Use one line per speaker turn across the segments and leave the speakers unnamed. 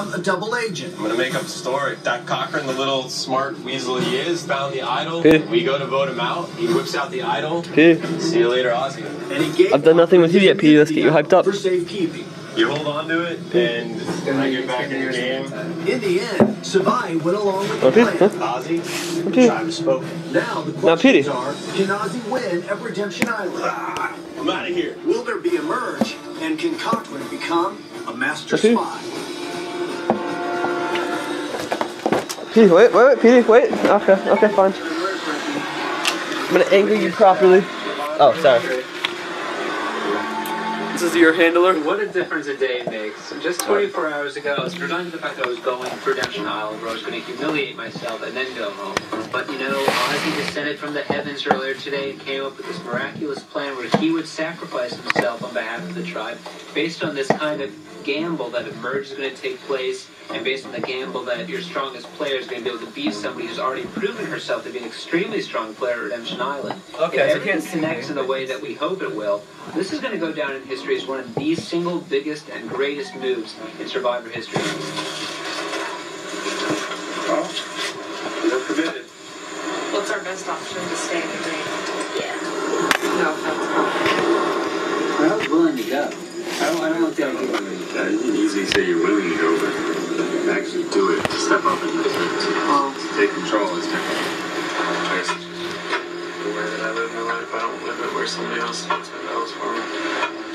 A double agent.
I'm gonna make up a story. That Cochran, the little smart weasel he is, found the idol.
Okay.
We go to vote him out. He whips out the idol.
Okay.
See you later, Ozzy.
And he gave
I've done nothing with you yet, P. Let's get you hyped up.
For safekeeping.
You hold on to it, and when I get back in the game.
In the end, Savai went along with the
Okay.
plan.
Ozzy,
Okay.
tribe has spoken.
Now the
Now, Petey.
questions are, can Ozzy win at Redemption Island?
I'm out of here.
Will there be a merge? And can Cochran become a master
Okay.
spy?
P, wait, P, wait. Okay, fine. I'm gonna angle you properly. Oh, sorry. This is your handler.
What a difference a day makes. Just 24 hours ago, I was resigned to the fact that I was going to Redemption Island, where I was going to humiliate myself and then go home. But you know, Ozzy descended from the heavens earlier today and came up with this miraculous plan where he would sacrifice himself on behalf of the tribe, based on this kind of gamble that a merge is going to take place, and based on the gamble that your strongest player is going to be able to beat somebody who's already proven herself to be an extremely strong player at Redemption Island.
Okay,
if
so
everything connects in the way that we hope it will, this is going to go down in history as one of the single biggest and greatest moves in Survivor history.
Well, you're committed.
What's our best option to stay in the game? Yeah. No,
I was willing to go. I don't want the idea.
You can easily say you're willing to go, but to actually do it, to step up and to take control is different.
The way that I live my life, I don't live it where somebody else takes my bells for me.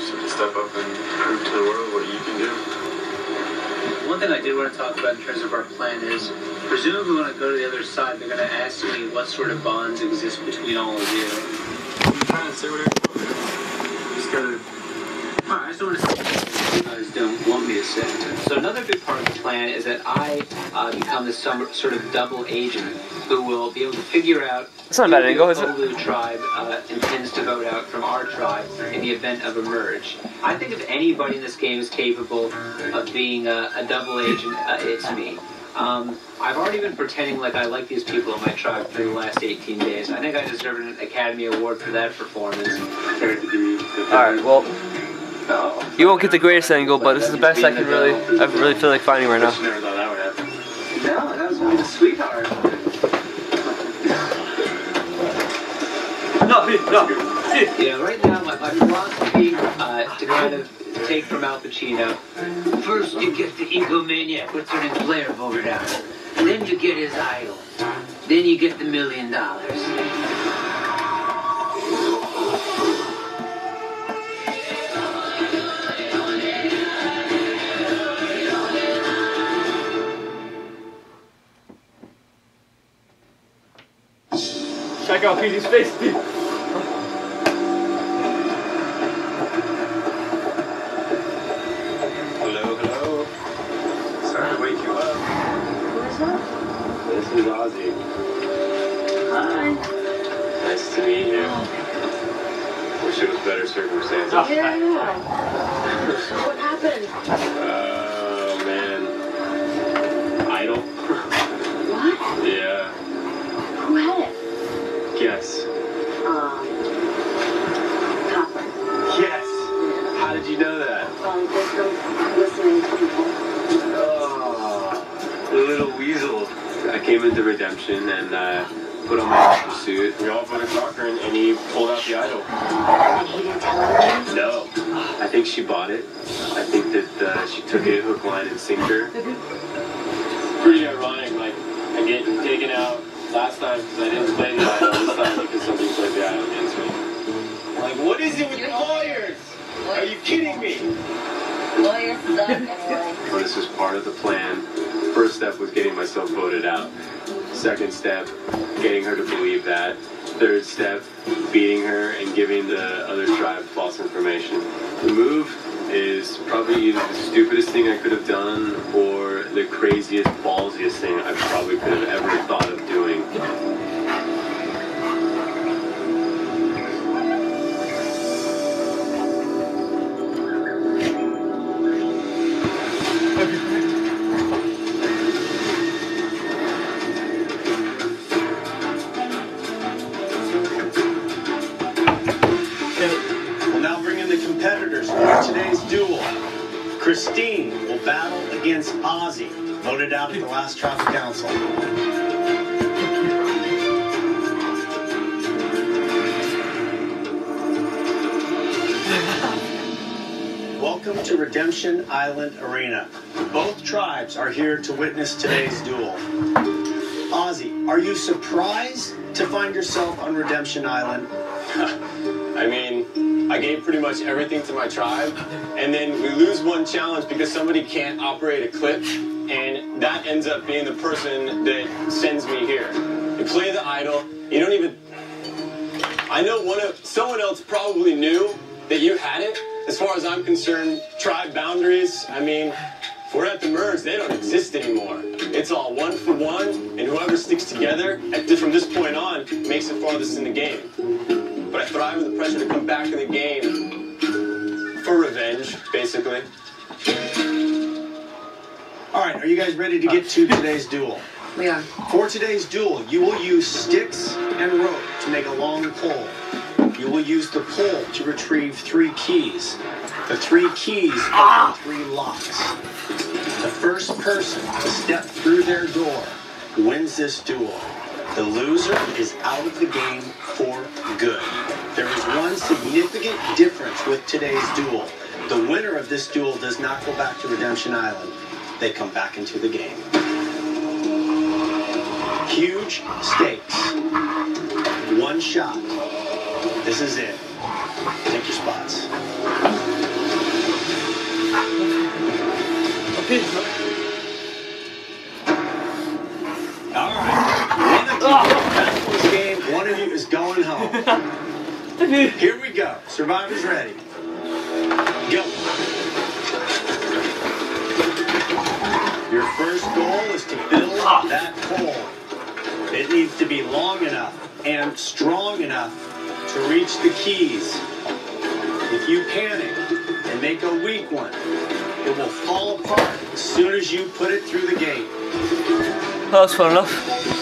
So to step up and prove to the world what you can do.
One thing I did want to talk about in terms of our plan is, presumably when I go to the other side, they're going to ask me what sort of bonds exist between all of you.
I'm trying to say whatever you just gotta...
Alright, I just want to say you guys don't want me to say it. So another big part of the plan is that I become this sort of double agent who will be able to figure out
It's not a bad angle, is it?
who the tribe intends to vote out from our tribe in the event of a merge. I think if anybody in this game is capable of being a double agent, it's me. I've already been pretending like I like these people in my tribe for the last 18 days. I think I deserve an Academy Award for that performance.
Alright, well, you won't get the greatest angle, but this is the best I really feel like finding right now.
Never thought that would happen.
No, that was really the sweetheart.
No.
Yeah, right now my philosophy to kind of take from Al Pacino. First you get the egomaniac returning player voted out. Then you get his idol. Then you get the $1 million.
Check out Petey's face, dude.
Hello. Sorry to wake you up.
Who is that?
This is Ozzy.
Hi.
Nice to meet you. Wish it was better circumstances.
Yeah. What happened?
Oh, man. Idol?
What?
Yeah.
Who had it?
Guess.
Copper.
Yes! How did you know that?
Just from listening to people.
Oh, the little weasel. I came into Redemption and put on my officer suit. We all voted Cochran and he pulled out the idol.
And he didn't tell anyone?
No. I think she bought it. I think that she took it hook, line, and sinker. Pretty ironic, like, I get taken out last time because I didn't play the idol, this time because somebody played the idol against me. Like, what is it with lawyers? Are you kidding me?
Lawyers suck anyway.
Well, this was part of the plan. First step was getting myself voted out. Second step, getting her to believe that. Third step, beating her and giving the other tribe false information. The move is probably either the stupidest thing I could have done or the craziest, ballsiest thing I probably could have ever thought of doing.
We'll now bring in the competitors for today's duel. Christine will battle against against Ozzy, voted out at the last tribal council. Welcome to Redemption Island Arena. Both tribes are here to witness today's duel. Ozzy, are you surprised to find yourself on Redemption Island?
I mean, I gave pretty much everything to my tribe, and then we lose one challenge because somebody can't operate a clip, and that ends up being the person that sends me here. You play the idol, you don't even... I know someone else probably knew that you had it. As far as I'm concerned, tribe boundaries, I mean, if we're at the merge, they don't exist anymore. It's all 1 for 1, and whoever sticks together from this point on makes it farthest in the game. But I thrive with the pressure to come back in the game for revenge, basically.
All right, are you guys ready to get to today's duel?
We are.
For today's duel, you will use sticks and rope to make a long pole. You will use the pole to retrieve 3 keys. The 3 keys open 3 locks. The first person to step through their door wins this duel. The loser is out of the game for good. There is one significant difference with today's duel. The winner of this duel does not go back to Redemption Island. They come back into the game. Huge stakes. 1 shot. This is it. Take your spots.
Okay.
All right. One of you is going home. Here we go. Survivors ready. Go. Your first goal is to build that pole. It needs to be long enough and strong enough to reach the keys. If you panic and make a weak one, it will fall apart as soon as you put it through the gate.
That was fun enough.